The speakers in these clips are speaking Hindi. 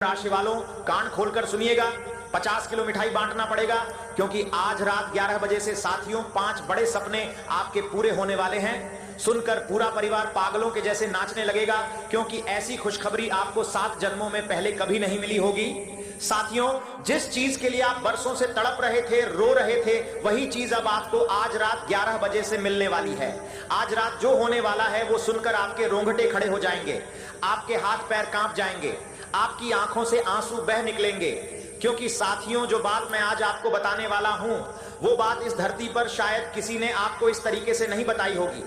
राशि वालों कान खोलकर सुनिएगा। 50 किलो मिठाई बांटना पड़ेगा क्योंकि आज रात 11 बजे से साथियों 5 बड़े सपने आपके पूरे होने वाले हैं। सुनकर पूरा परिवार पागलों के जैसे नाचने लगेगा क्योंकि ऐसी खुशखबरी आपको 7 जन्मों में पहले कभी नहीं मिली होगी। साथियों, जिस चीज के लिए आप बरसों से तड़प रहे थे, रो रहे थे, वही चीज अब आपको आज रात 11 बजे से मिलने वाली है। आज रात जो होने वाला है वो सुनकर आपके रोंगटे खड़े हो जाएंगे, आपके हाथ पैर कांप जाएंगे, आपकी आंखों से आंसू बह निकलेंगे। क्योंकि साथियों, जो बात मैं आज आपको बताने वाला हूं वो बात इस धरती पर शायद किसी ने आपको इस तरीके से नहीं बताई होगी।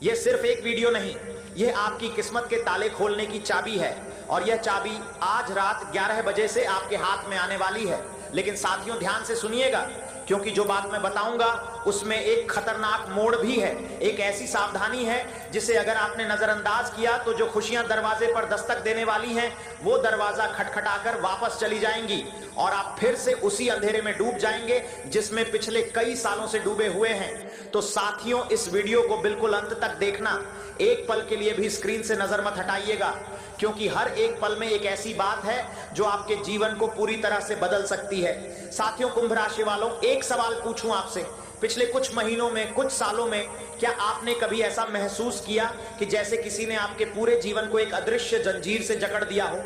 यह सिर्फ एक वीडियो नहीं, यह आपकी किस्मत के ताले खोलने की चाबी है और यह चाबी आज रात 11 बजे से आपके हाथ में आने वाली है। लेकिन साथियों, ध्यान से सुनिएगा क्योंकि जो बात मैं बताऊंगा उसमें एक खतरनाक मोड़ भी है, एक ऐसी सावधानी है जिसे अगर आपने नजरअंदाज किया तो जो खुशियां दरवाजे पर दस्तक देने वाली हैं वो दरवाजा खटखटाकर वापस चली जाएंगी और आप फिर से उसी अंधेरे में डूब जाएंगे जिसमें पिछले कई सालों से डूबे हुए हैं। तो साथियों, इस वीडियो को बिल्कुल अंत तक देखना, एक पल के लिए भी स्क्रीन से नजर मत हटाइएगा क्योंकि हर एक पल में एक ऐसी बात है जो आपके जीवन को पूरी तरह से बदल सकती है। साथियों, कुंभ राशि वालों, एक सवाल पूछूं आपसे, पिछले कुछ महीनों में, कुछ सालों में क्या आपने कभी ऐसा महसूस किया कि जैसे किसी ने आपके पूरे जीवन को एक अदृश्य जंजीर से जकड़ दिया हो?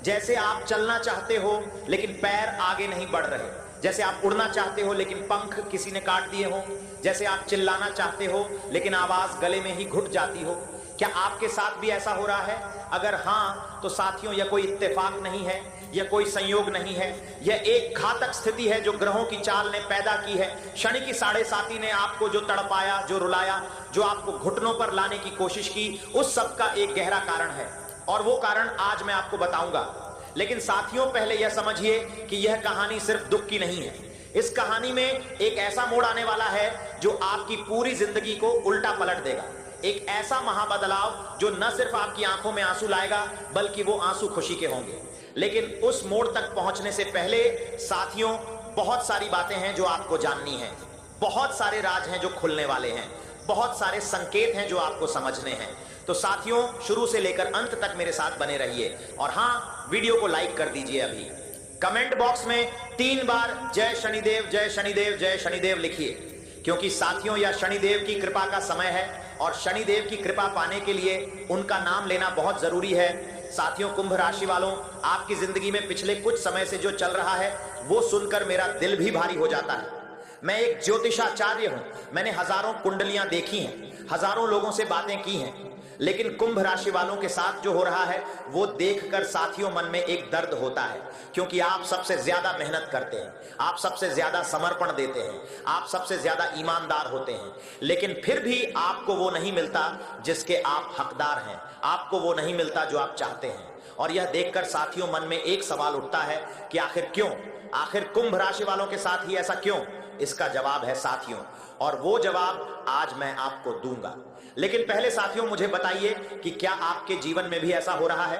जैसे आप चलना चाहते हो लेकिन पैर आगे नहीं बढ़ रहे, जैसे आप उड़ना चाहते हो लेकिन पंख किसी ने काट दिए हो, जैसे आप चिल्लाना चाहते हो लेकिन आवाज गले में ही घुट जाती हो। क्या आपके साथ भी ऐसा हो रहा है? अगर हाँ तो साथियों, यह कोई इत्तेफाक नहीं है, यह कोई संयोग नहीं है, यह एक घातक स्थिति है जो ग्रहों की चाल ने पैदा की है। शनि की 7.5 ने आपको जो तड़पाया, जो रुलाया, जो आपको घुटनों पर लाने की कोशिश की, उस सब का एक गहरा कारण है और वो कारण आज मैं आपको बताऊंगा। लेकिन साथियों, पहले यह समझिए कि यह कहानी सिर्फ दुख की नहीं है। इस कहानी में एक ऐसा मोड़ आने वाला है जो आपकी पूरी जिंदगी को उल्टा पलट देगा। एक ऐसा महाबदलाव जो न सिर्फ आपकी आंखों में आंसू लाएगा बल्कि वो आंसू खुशी के होंगे। लेकिन उस मोड़ तक पहुंचने से पहले साथियों, बहुत सारी बातें हैं जो आपको जाननी है, बहुत सारे राज हैं जो खुलने वाले हैं, बहुत सारे संकेत हैं जो आपको समझने हैं। तो साथियों, शुरू से लेकर अंत तक मेरे साथ बने रहिए और हाँ, वीडियो को लाइक कर दीजिए। अभी कमेंट बॉक्स में 3 बार जय शनिदेव, जय शनिदेव, जय शनिदेव लिखिए क्योंकि साथियों, यह शनिदेव की कृपा का समय है और शनिदेव की कृपा पाने के लिए उनका नाम लेना बहुत जरूरी है। साथियों, कुंभ राशि वालों, आपकी जिंदगी में पिछले कुछ समय से जो चल रहा है वो सुनकर मेरा दिल भी भारी हो जाता है। मैं एक ज्योतिषाचार्य हूं, मैंने हजारों कुंडलियां देखी हैं, हजारों लोगों से बातें की हैं, लेकिन कुंभ राशि वालों के साथ जो हो रहा है वो देखकर साथियों मन में एक दर्द होता है क्योंकि आप सबसे ज्यादा मेहनत करते हैं, आप सबसे ज्यादा समर्पण देते हैं, आप सबसे ज्यादा ईमानदार होते हैं, लेकिन फिर भी आपको वो नहीं मिलता जिसके आप हकदार हैं, आपको वो नहीं मिलता जो आप चाहते हैं। और यह देखकर साथियों मन में एक सवाल उठता है कि आखिर क्यों, आखिर कुंभ राशि वालों के साथ ही ऐसा क्यों? इसका जवाब है साथियों, और वो जवाब आज मैं आपको दूंगा। लेकिन पहले साथियों, मुझे बताइए कि क्या आपके जीवन में भी ऐसा हो रहा है?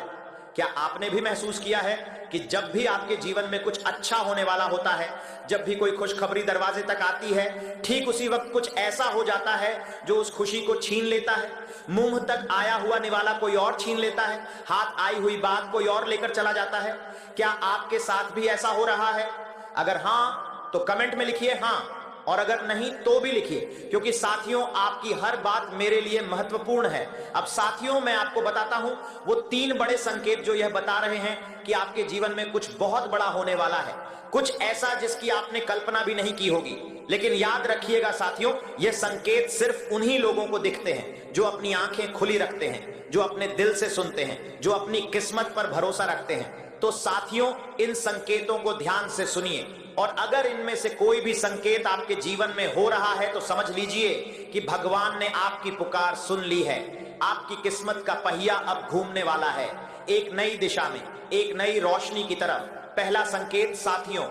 क्या आपने भी महसूस किया है कि जब भी आपके जीवन में कुछ अच्छा होने वाला होता है, जब भी कोई खुशखबरी दरवाजे तक आती है, ठीक उसी वक्त कुछ ऐसा हो जाता है जो उस खुशी को छीन लेता है? मुंह तक आया हुआ निवाला कोई और छीन लेता है, हाथ आई हुई बात कोई और लेकर चला जाता है। क्या आपके साथ भी ऐसा हो रहा है? अगर हाँ तो कमेंट में लिखिए हाँ, और अगर नहीं तो भी लिखिए क्योंकि साथियों, आपकी हर बात मेरे लिए महत्वपूर्ण है। अब साथियों, मैं आपको बताता हूं वो 3 बड़े संकेत जो यह बता रहे हैं कि आपके जीवन में कुछ बहुत बड़ा होने वाला है, कुछ ऐसा जिसकी आपने कल्पना भी नहीं की होगी। लेकिन याद रखिएगा साथियों, यह संकेत सिर्फ उन्हीं लोगों को दिखते हैं जो अपनी आंखें खुली रखते हैं, जो अपने दिल से सुनते हैं, जो अपनी किस्मत पर भरोसा रखते हैं। तो साथियों, इन संकेतों को ध्यान से सुनिए और अगर इनमें से कोई भी संकेत आपके जीवन में हो रहा है तो समझ लीजिए कि भगवान ने आपकी पुकार सुन ली है। आपकी किस्मत का पहिया अब घूमने वाला है, एक नई दिशा में, एक नई रोशनी की तरफ। पहला संकेत साथियों,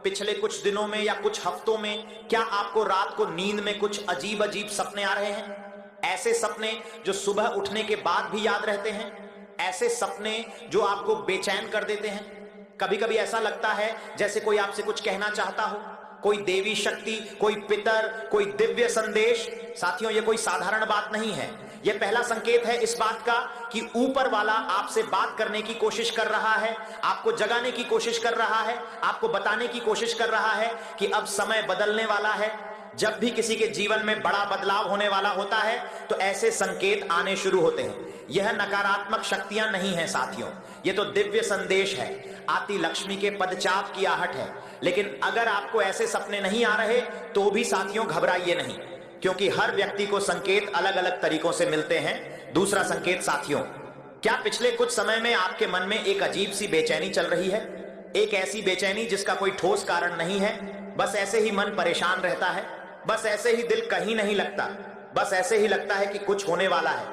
पिछले कुछ दिनों में या कुछ हफ्तों में क्या आपको रात को नींद में कुछ अजीब अजीब सपने आ रहे हैं? ऐसे सपने जो सुबह उठने के बाद भी याद रहते हैं, ऐसे सपने जो आपको बेचैन कर देते हैं। कभी कभी ऐसा लगता है जैसे कोई आपसे कुछ कहना चाहता हो, कोई देवी शक्ति, कोई पितर, कोई दिव्य संदेश। साथियों, ये कोई साधारण बात नहीं है, यह पहला संकेत है इस बात का कि ऊपर वाला आपसे बात करने की कोशिश कर रहा है, आपको जगाने की कोशिश कर रहा है, आपको बताने की कोशिश कर रहा है कि अब समय बदलने वाला है। जब भी किसी के जीवन में बड़ा बदलाव होने वाला होता है तो ऐसे संकेत आने शुरू होते हैं। यह नकारात्मक शक्तियां नहीं है साथियों, यह तो दिव्य संदेश है, आती लक्ष्मी के पदचाप की आहट है। लेकिन अगर आपको ऐसे सपने नहीं आ रहे तो भी साथियों घबराइए नहीं, क्योंकि हर व्यक्ति को संकेत अलग अलग तरीकों से मिलते हैं। दूसरा संकेत साथियों, क्या पिछले कुछ समय में आपके मन में एक अजीब सी बेचैनी चल रही है? एक ऐसी बेचैनी जिसका कोई ठोस कारण नहीं है, बस ऐसे ही मन परेशान रहता है, बस ऐसे ही दिल कहीं नहीं लगता, बस ऐसे ही लगता है कि कुछ होने वाला है,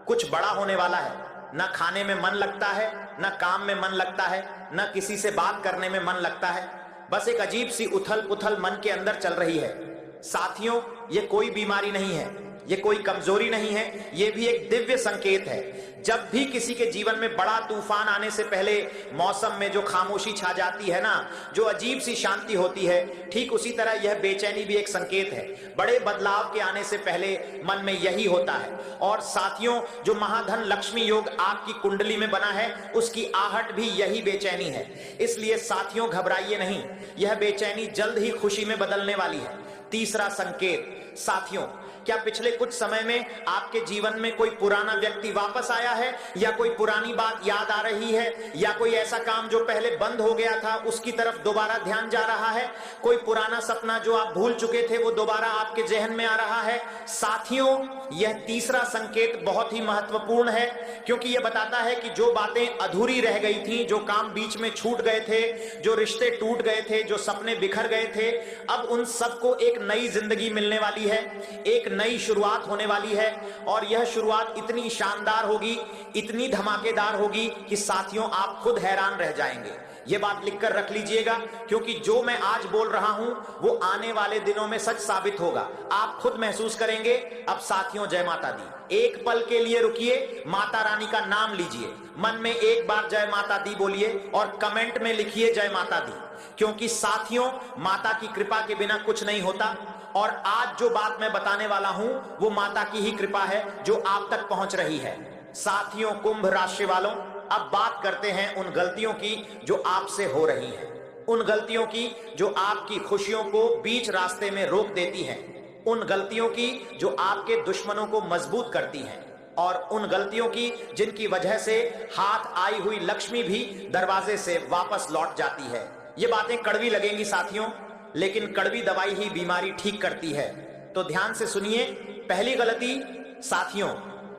कुछ बड़ा होने वाला है। ना खाने में मन लगता है, ना काम में मन लगता है, ना किसी से बात करने में मन लगता है, बस एक अजीब सी उथल पुथल मन के अंदर चल रही है। साथियों, ये कोई बीमारी नहीं है, ये कोई कमजोरी नहीं है, ये भी एक दिव्य संकेत है। जब भी किसी के जीवन में बड़ा तूफान आने से पहले मौसम में जो खामोशी छा जाती है ना, जो अजीब सी शांति होती है, ठीक उसी तरह यह बेचैनी भी एक संकेत है। बड़े बदलाव के आने से पहले मन में यही होता है। और साथियों, जो महाधन लक्ष्मी योग आपकी कुंडली में बना है, उसकी आहट भी यही बेचैनी है। इसलिए साथियों घबराइए नहीं, यह बेचैनी जल्द ही खुशी में बदलने वाली है। तीसरा संकेत साथियों, क्या पिछले कुछ समय में आपके जीवन में कोई पुराना व्यक्ति वापस आया है, या कोई पुरानी बात याद आ रही है, या कोई ऐसा काम जो पहले बंद हो गया था उसकी तरफ दोबारा ध्यान जा रहा है? कोई पुराना सपना जो आप भूल चुके थे वो दोबारा आपके जहन में आ रहा है? साथियों, यह तीसरा संकेत बहुत ही महत्वपूर्ण है, क्योंकि यह बताता है कि जो बातें अधूरी रह गई थी, जो काम बीच में छूट गए थे, जो रिश्ते टूट गए थे, जो सपने बिखर गए थे, अब उन सबको एक नई जिंदगी मिलने वाली है, एक नई शुरुआत होने वाली है। और यह शुरुआत इतनी शानदार होगी, इतनी धमाकेदार होगी कि साथियों आप खुद हैरान रह जाएंगे। यह बात लिखकर रख लीजिएगा, क्योंकि जो मैं आज बोल रहा हूं वो आने वाले दिनों में सच साबित होगा, आप खुद महसूस करेंगे। अब साथियों, जय माता दी। एक पल के लिए रुकिए, माता रानी का नाम लीजिए, मन में एक बार जय माता दी बोलिए और कमेंट में लिखिए जय माता दी, क्योंकि साथियों माता की कृपा के बिना कुछ नहीं होता। और आज जो बात मैं बताने वाला हूं वो माता की ही कृपा है जो आप तक पहुंच रही है। साथियों, कुंभ राशि वालों, अब बात करते हैं उन गलतियों की जो आपसे हो रही हैं, उन गलतियों की जो आपकी खुशियों को बीच रास्ते में रोक देती हैं, उन गलतियों की जो आपके दुश्मनों को मजबूत करती हैं, और उन गलतियों की जिनकी वजह से हाथ आई हुई लक्ष्मी भी दरवाजे से वापस लौट जाती है। ये बातें कड़वी लगेंगी साथियों, लेकिन कड़वी दवाई ही बीमारी ठीक करती है। तो ध्यान से सुनिए। पहली गलती साथियों,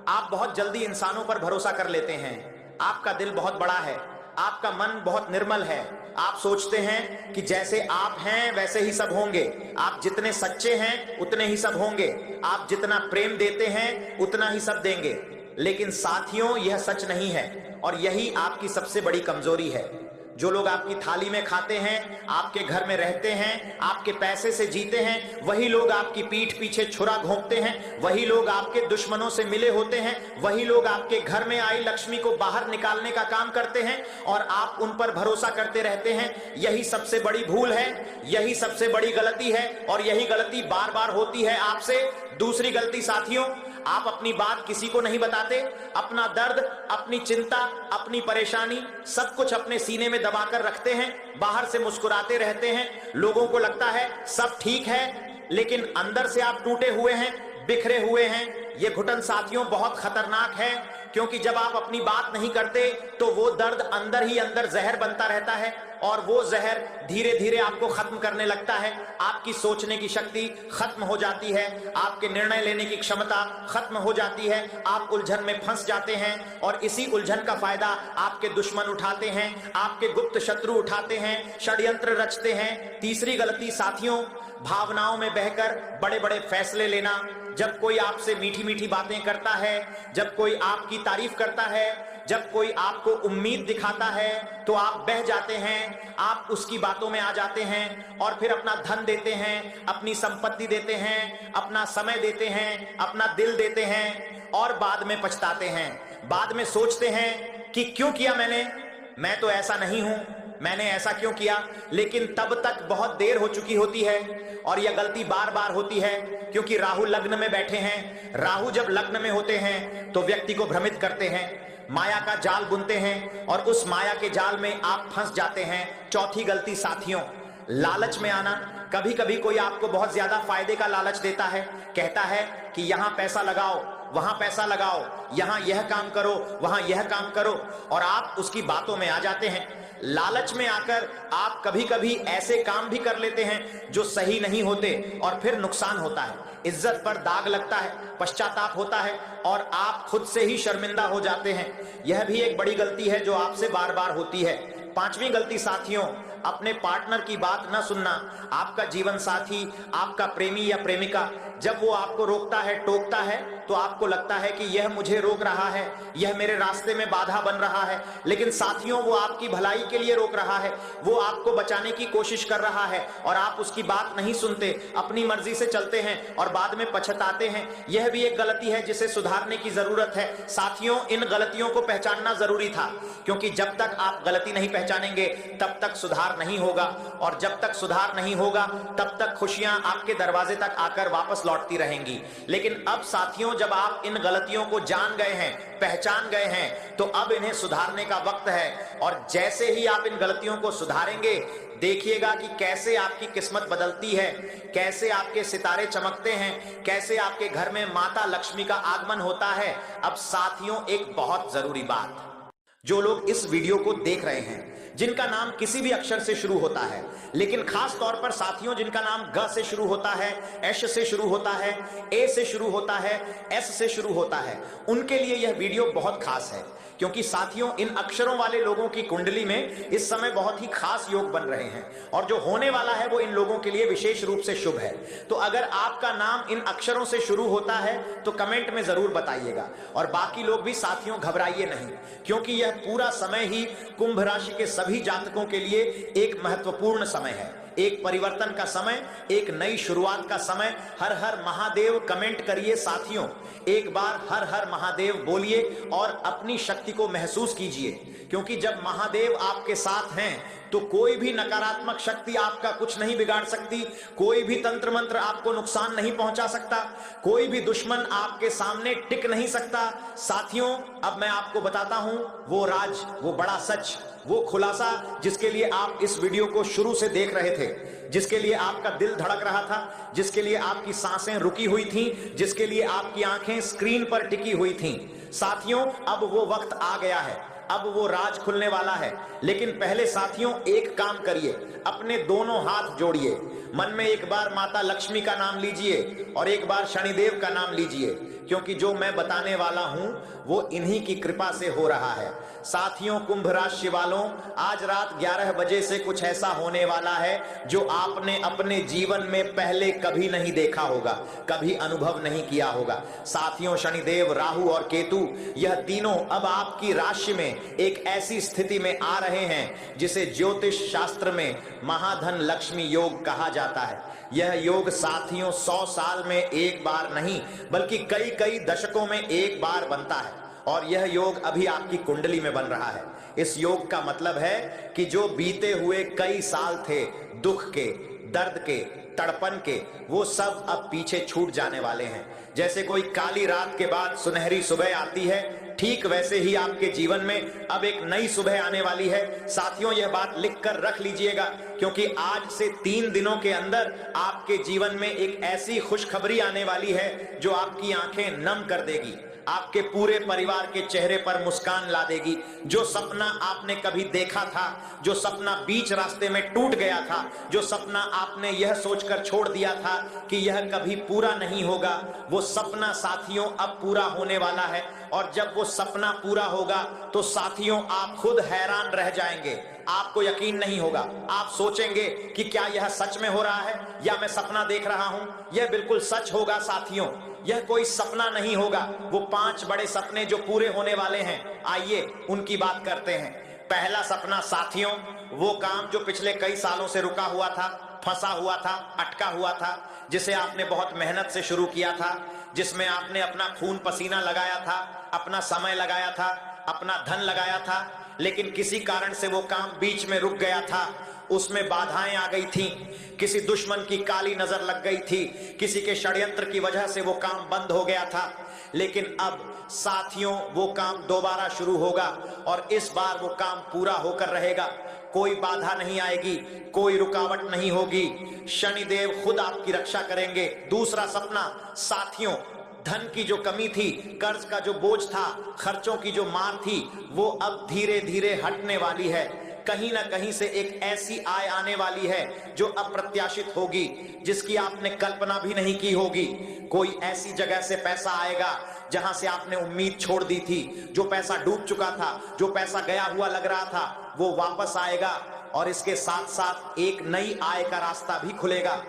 आप बहुत जल्दी इंसानों पर भरोसा कर लेते हैं। आपका दिल बहुत बड़ा है, आपका मन बहुत निर्मल है। आप सोचते हैं कि जैसे आप हैं वैसे ही सब होंगे, आप जितने सच्चे हैं उतने ही सब होंगे, आप जितना प्रेम देते हैं उतना ही सब देंगे। लेकिन साथियों, यह सच नहीं है, और यही आपकी सबसे बड़ी कमजोरी है। जो लोग आपकी थाली में खाते हैं, आपके घर में रहते हैं, आपके पैसे से जीते हैं, वही लोग आपकी पीठ पीछे छुरा घोंपते हैं, वही लोग आपके दुश्मनों से मिले होते हैं, वही लोग आपके घर में आई लक्ष्मी को बाहर निकालने का काम करते हैं, और आप उन पर भरोसा करते रहते हैं। यही सबसे बड़ी भूल है, यही सबसे बड़ी गलती है, और यही गलती बार बार होती है आपसे। दूसरी गलती साथियों, आप अपनी बात किसी को नहीं बताते, अपना दर्द, अपनी चिंता, अपनी परेशानी सब कुछ अपने सीने में दबाकर रखते हैं, बाहर से मुस्कुराते रहते हैं, लोगों को लगता है सब ठीक है, लेकिन अंदर से आप टूटे हुए हैं, बिखरे हुए हैं। ये घुटन साथियों बहुत खतरनाक है, क्योंकि जब आप अपनी बात नहीं करते तो वो दर्द अंदर ही अंदर जहर बनता रहता है, और वो जहर धीरे धीरे आपको खत्म करने लगता है। आपकी सोचने की शक्ति खत्म हो जाती है, आपके निर्णय लेने की क्षमता खत्म हो जाती है, आप उलझन में फंस जाते हैं, और इसी उलझन का फायदा आपके दुश्मन उठाते हैं, आपके गुप्त शत्रु उठाते हैं, षड्यंत्र रचते हैं। तीसरी गलती साथियों, भावनाओं में बहकर बड़े बड़े फैसले लेना। जब कोई आपसे मीठी मीठी बातें करता है, जब कोई आपकी तारीफ करता है, जब कोई आपको उम्मीद दिखाता है, तो आप बह जाते हैं, आप उसकी बातों में आ जाते हैं, और फिर अपना धन देते हैं, अपनी संपत्ति देते हैं, अपना समय देते हैं, अपना दिल देते हैं, और बाद में पछताते हैं। बाद में सोचते हैं कि क्यों किया मैंने, मैं तो ऐसा नहीं हूं, मैंने ऐसा क्यों किया, लेकिन तब तक बहुत देर हो चुकी होती है और यह गलती बार बार होती है क्योंकि राहु लग्न में बैठे हैं। राहु जब लग्न में होते हैं तो व्यक्ति को भ्रमित करते हैं, माया का जाल बुनते हैं और उस माया के जाल में आप फंस जाते हैं। चौथी गलती साथियों, लालच में आना। कभी कभी कोई आपको बहुत ज्यादा फायदे का लालच देता है, कहता है कि यहां पैसा लगाओ, वहां पैसा लगाओ, यहां यह काम करो, वहां यह काम करो, और आप उसकी बातों में आ जाते हैं। लालच में आकर आप कभी कभी ऐसे काम भी कर लेते हैं जो सही नहीं होते और फिर नुकसान होता है, इज्जत पर दाग लगता है, पश्चाताप होता है और आप खुद से ही शर्मिंदा हो जाते हैं। यह भी एक बड़ी गलती है जो आपसे बार बार होती है। पांचवी गलती साथियों, अपने पार्टनर की बात न सुनना। आपका जीवन साथी, आपका प्रेमी या प्रेमिका जब वो आपको रोकता है, टोकता है, तो आपको लगता है कि यह मुझे रोक रहा है, यह मेरे रास्ते में बाधा बन रहा है, लेकिन साथियों वो आपकी भलाई के लिए रोक रहा है, वो आपको बचाने की कोशिश कर रहा है और आप उसकी बात नहीं सुनते, अपनी मर्जी से चलते हैं और बाद में पछताते हैं। यह भी एक गलती है जिसे सुधारने की जरूरत है। साथियों, इन गलतियों को पहचानना जरूरी था, क्योंकि जब तक आप गलती नहीं पहचानेंगे तब तक सुधार नहीं होगा, और जब तक सुधार नहीं होगा तब तक खुशियां आपके दरवाजे तक आकर वापस लौटती रहेंगी। लेकिन अब साथियों, जब आप इन गलतियों को जान गए हैं, पहचान गए हैं, तो अब इन्हें सुधारने का वक्त है। और जैसे ही आप इन गलतियों को सुधारेंगे, देखिएगा कि कैसे आपकी किस्मत बदलती है, कैसे आपके सितारे चमकते हैं, कैसे आपके घर में माता लक्ष्मी का आगमन होता है। अब साथियों, एक बहुत जरूरी बात, जो लोग इस वीडियो को देख रहे हैं, जिनका नाम किसी भी अक्षर से शुरू होता है, लेकिन खास तौर पर साथियों जिनका नाम ग से शुरू होता है, एश से शुरू होता है, ए से शुरू होता है, एस से शुरू होता है, उनके लिए यह वीडियो बहुत खास है। क्योंकि साथियों, इन अक्षरों वाले लोगों की कुंडली में इस समय बहुत ही खास योग बन रहे हैं और जो होने वाला है वो इन लोगों के लिए विशेष रूप से शुभ है। तो अगर आपका नाम इन अक्षरों से शुरू होता है तो कमेंट में जरूर बताइएगा। और बाकी लोग भी साथियों घबराइए नहीं, क्योंकि यह पूरा समय ही कुंभ राशि के सभी जातकों के लिए एक महत्वपूर्ण समय है, एक परिवर्तन का समय, एक नई शुरुआत का समय। हर हर महादेव कमेंट करिए साथियों, एक बार हर हर महादेव बोलिए और अपनी शक्ति को महसूस कीजिए, क्योंकि जब महादेव आपके साथ हैं तो कोई भी नकारात्मक शक्ति आपका कुछ नहीं बिगाड़ सकती, कोई भी तंत्र मंत्र आपको नुकसान नहीं पहुंचा सकता, कोई भी दुश्मन आपके सामने टिक नहीं सकता। साथियों, अब मैं आपको बताता हूं वो राज, वो बड़ा सच, वो खुलासा जिसके लिए आप इस वीडियो को शुरू से देख रहे थे, जिसके लिए आपका दिल धड़क रहा था, जिसके लिए आपकी सांसें रुकी हुई थीं, जिसके लिए आपकी आंखें स्क्रीन पर टिकी हुई थीं। साथियों, अब वो वक्त आ गया है, अब वो राज खुलने वाला है। लेकिन पहले साथियों एक काम करिए, अपने दोनों हाथ जोड़िए, मन में एक बार माता लक्ष्मी का नाम लीजिए और एक बार शनिदेव का नाम लीजिए, क्योंकि जो मैं बताने वाला हूं वो इन्हीं की कृपा से हो रहा है। साथियों, कुंभ राशि वालों, आज रात 11 बजे से कुछ ऐसा होने वाला है जो आपने अपने जीवन में पहले कभी नहीं देखा होगा, कभी अनुभव नहीं किया होगा। साथियों, शनिदेव, राहु और केतु, यह तीनों अब आपकी राशि में एक ऐसी स्थिति में आ रहे हैं जिसे ज्योतिष शास्त्र में महाधन लक्ष्मी योग कहा जाता है। यह योग साथियों 100 साल में एक बार नहीं, बल्कि कई कई दशकों में एक बार बनता है, और यह योग अभी आपकी कुंडली में बन रहा है। इस योग का मतलब है कि जो बीते हुए कई साल थे, दुख के, दर्द के, तड़पन के, वो सब अब पीछे छूट जाने वाले हैं। जैसे कोई काली रात के बाद सुनहरी सुबह आती है, ठीक वैसे ही आपके जीवन में अब एक नई सुबह आने वाली है। साथियों, यह बात लिख कर रख लीजिएगा, क्योंकि आज से 3 दिनों के अंदर आपके जीवन में एक ऐसी खुशखबरी आने वाली है जो आपकी आंखें नम कर देगी, आपके पूरे परिवार के चेहरे पर मुस्कान ला देगी। जो सपना आपने कभी देखा था, जो सपना बीच रास्ते में टूट गया था, जो सपना आपने यह सोचकर छोड़ दिया था कि यह कभी पूरा नहीं होगा, वो सपना साथियों अब पूरा होने वाला है। और जब वो सपना पूरा होगा तो साथियों आप खुद हैरान रह जाएंगे, आपको यकीन नहीं होगा, आप सोचेंगे कि क्या यह सच में हो रहा है या मैं सपना देख रहा हूं। यह बिल्कुल सच होगा साथियों, यह कोई सपना नहीं होगा। वो 5 बड़े सपने जो पूरे होने वाले हैं, आइए उनकी बात करते हैं। पहला सपना साथियों, वो काम जो पिछले कई सालों से रुका हुआ था, फंसा हुआ था, अटका हुआ था, जिसे आपने बहुत मेहनत से शुरू किया था, जिसमें आपने अपना खून पसीना लगाया था, अपना समय लगाया था, अपना धन लगाया था, लेकिन किसी कारण से वो काम बीच में रुक गया था, उसमें बाधाएं आ गई थी, किसी दुश्मन की काली नजर लग गई थी, किसी के षड्यंत्र की वजह से वो काम बंद हो गया था। लेकिन अब साथियों वो काम दोबारा शुरू होगा और इस बार वो काम पूरा होकर रहेगा। कोई बाधा नहीं आएगी, कोई रुकावट नहीं होगी, शनिदेव खुद आपकी रक्षा करेंगे। दूसरा सपना साथियों, धन की जो कमी थी, कर्ज का जो बोझ था, खर्चों की जो मार थी, वो अब धीरे धीरे हटने वाली है। कहीं ना कहीं से एक ऐसी आय आने वाली है जो अप्रत्याशित होगी, जिसकी आपने कल्पना भी नहीं की होगी। कोई ऐसी जगह से पैसा आएगा जहां से आपने उम्मीद छोड़ दी थी। जो पैसा डूब चुका था, जो पैसा गया हुआ लग रहा था, वो वापस आएगा और इसके साथ साथ एक नई आय का रास्ता भी खुलेगा।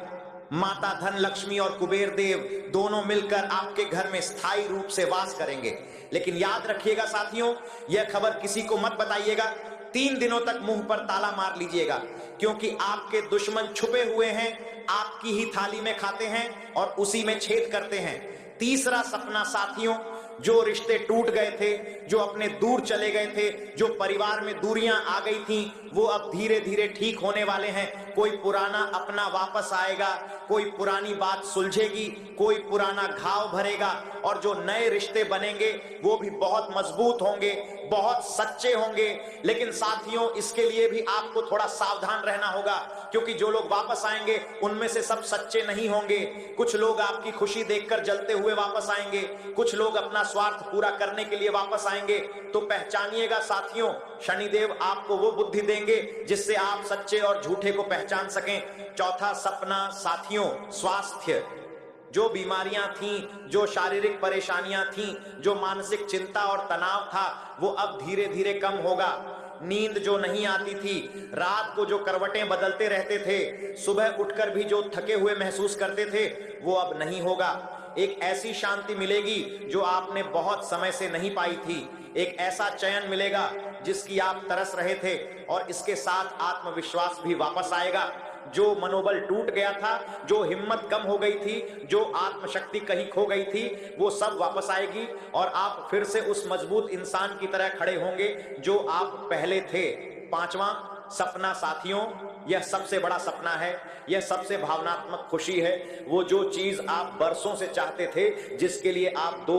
माता धन लक्ष्मी और कुबेर देव दोनों मिलकर आपके घर में स्थायी रूप से वास करेंगे। लेकिन याद रखिएगा साथियों, यह खबर किसी को मत बताइएगा। 3 दिनों तक मुंह पर ताला मार लीजिएगा, क्योंकि आपके दुश्मन छुपे हुए हैं, आपकी ही थाली में खाते हैं और उसी में छेद करते हैं। तीसरा सपना साथियों, जो रिश्ते टूट गए थे, जो अपने दूर चले गए थे, जो परिवार में दूरियां आ गई थीं, वो अब धीरे धीरे ठीक होने वाले हैं। कोई पुराना अपना वापस आएगा, कोई पुरानी बात सुलझेगी, कोई पुराना घाव भरेगा और जो नए रिश्ते बनेंगे वो भी बहुत मजबूत होंगे, बहुत सच्चे होंगे। लेकिन साथियों, इसके लिए भी आपको थोड़ा सावधान रहना होगा, क्योंकि जो लोग वापस आएंगे उनमें से सब सच्चे नहीं होंगे। कुछ लोग आपकी खुशी देखकर जलते हुए वापस आएंगे, कुछ लोग अपना स्वार्थ पूरा करने के लिए वापस आएंगे। तो पहचानिएगा साथियों, शनिदेव आपको वो बुद्धि देंगे जिससे आप सच्चे और झूठे को पहचान सकें। चौथा सपना साथियों, स्वास्थ्य। जो बीमारियां थीं, जो शारीरिक परेशानियां थीं, जो मानसिक चिंता और तनाव था, वो अब धीरे धीरे कम होगा। नींद जो नहीं आती थी, रात को जो करवटें बदलते रहते थे, सुबह उठकर भी जो थके हुए महसूस करते थे, वो अब नहीं होगा। एक ऐसी शांति मिलेगी जो आपने बहुत समय से नहीं पाई थी। एक ऐसा चयन मिलेगा जिसकी आप तरस रहे थे और इसके साथ आत्मविश्वास भी वापस आएगा। जो मनोबल टूट गया था, जो हिम्मत कम हो गई थी, जो आत्मशक्ति कहीं खो गई थी, वो सब वापस आएगी और आप फिर से उस मजबूत इंसान की तरह खड़े होंगे जो आप पहले थे। पांचवा सपना साथियों, यह सबसे बड़ा सपना है, यह सबसे भावनात्मक खुशी है। वो जो चीज आप बरसों से चाहते थे, जिसके लिए आप दो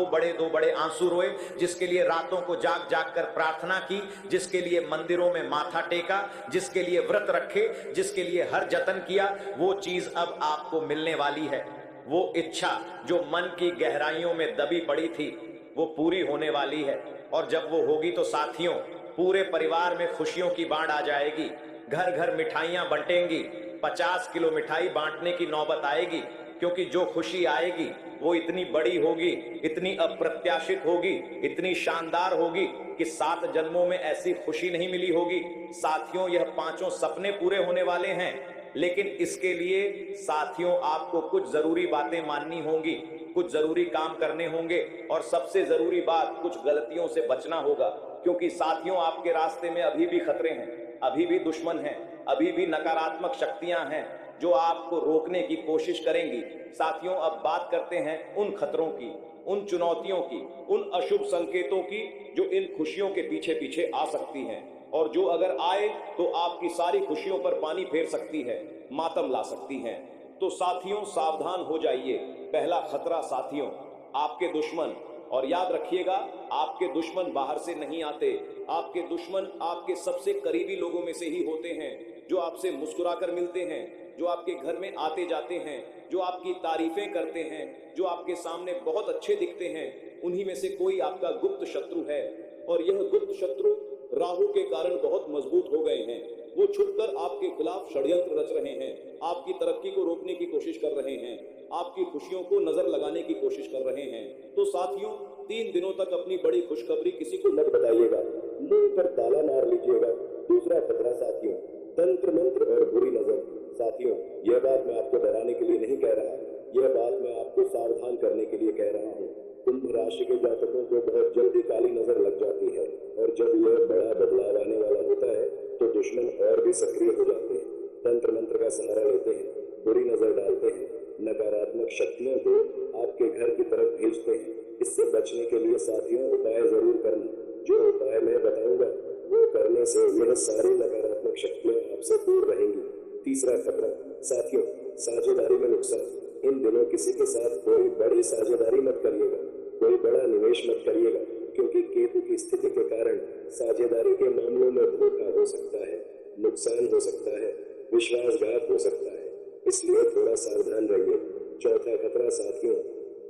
बड़े आंसू रोए, जिसके लिए रातों को जाग जाग कर प्रार्थना की, जिसके लिए मंदिरों में माथा टेका, जिसके लिए व्रत रखे, जिसके लिए हर जतन किया, वो चीज अब आपको मिलने वाली है। वो इच्छा जो मन की गहराइयों में दबी पड़ी थी, वो पूरी होने वाली है। और जब वो होगी तो साथियों, पूरे परिवार में खुशियों की बाढ़ आ जाएगी। घर घर मिठाइयां बंटेंगी, 50 किलो मिठाई बांटने की नौबत आएगी, क्योंकि जो खुशी आएगी वो इतनी बड़ी होगी, इतनी अप्रत्याशित होगी, इतनी शानदार होगी कि 7 जन्मों में ऐसी खुशी नहीं मिली होगी। साथियों, यह 5 सपने पूरे होने वाले हैं, लेकिन इसके लिए साथियों आपको कुछ जरूरी बातें माननी होंगी, कुछ जरूरी काम करने होंगे और सबसे जरूरी बात, कुछ गलतियों से बचना होगा। क्योंकि साथियों, आपके रास्ते में अभी भी खतरे हैं, अभी भी दुश्मन हैं, अभी भी नकारात्मक शक्तियां हैं जो आपको रोकने की कोशिश करेंगी। साथियों, अब बात करते हैं उन खतरों की, उन चुनौतियों की, उन अशुभ संकेतों की जो इन खुशियों के पीछे पीछे आ सकती हैं और जो अगर आए तो आपकी सारी खुशियों पर पानी फेर सकती है, मातम ला सकती हैं। तो साथियों, सावधान हो जाइए। पहला खतरा साथियों, आपके दुश्मन। और याद रखिएगा, आपके दुश्मन बाहर से नहीं आते, आपके दुश्मन आपके सबसे करीबी लोगों में से ही होते हैं, जो आपसे मुस्कुराकर मिलते हैं, जो आपके घर में आते जाते हैं, जो आपकी तारीफें करते हैं, जो आपके सामने बहुत अच्छे दिखते हैं। उन्हीं में से कोई आपका गुप्त शत्रु है और यह गुप्त शत्रु राहु के कारण बहुत मजबूत हो गए हैं। वो छुपकर आपके खिलाफ षड्यंत्र रच रहे हैं, आपकी तरक्की को रोकने की कोशिश कर रहे हैं, आपकी खुशियों को नजर लगाने की कोशिश कर रहे हैं। तो साथियों, 3 दिनों तक अपनी बड़ी खुशखबरी किसी को मत बताइएगा, मुंह पर ताला मार लीजिएगा। दूसरा खतरा साथियों, तंत्र मंत्र और बुरी नजर। साथियों, यह बात मैं आपको डराने के लिए नहीं कह रहा, यह बात मैं आपको सावधान करने के लिए कह रहा हूँ। कुंभ राशि के जातकों को बहुत जल्दी काली नजर लग जाती है और जब यह बड़ा बदलाव आने वाला होता है तो दुश्मन और भी सक्रिय हो जाते हैं, तंत्र मंत्र का सहारा लेते हैं, बुरी नजर डालते हैं, नकारात्मक शक्तियों को आपके घर की तरफ भेजते हैं। इससे बचने के लिए साथियों, उपाय जरूर करना। जो उपाय मैं बताऊंगा वो करने से यह सारी नकारात्मक शक्तियां आपसे दूर रहेंगी। तीसरा खतरा, साथियों, साझेदारी में नुकसान। इन दिनों किसी के साथ कोई बड़ी साझेदारी मत करिएगा, कोई बड़ा निवेश मत करिएगा, क्योंकि केतु की स्थिति के कारण साझेदारी के मामलों में धोखा हो सकता है, नुकसान हो सकता है, विश्वासघात हो सकता है, इसलिए थोड़ा सावधान रहिए। चौथा खतरा साथियों,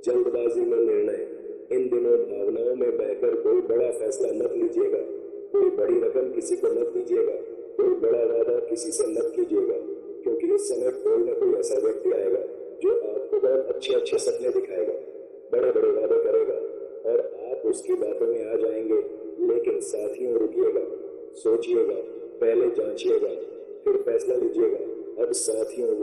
जल्दबाजी में निर्णय। इन दिनों भावनाओं में बहकर कोई बड़ा फैसला मत लीजिएगा, कोई बड़ी रकम किसी को मत दीजिएगा, कोई बड़ा वादा किसी से मत कीजिएगा, क्योंकि इस समय कोई न कोई ऐसा व्यक्ति आएगा जो आपको बहुत अच्छे सपने दिखाएगा, बड़े बड़े वादे करेगा और आप उसकी बातों में आ जाएंगे। लेकिन साथियों, रुकिएगा, सोचिएगा, पहले जांचिएगा, फिर फैसला लीजिएगा। अब साथियों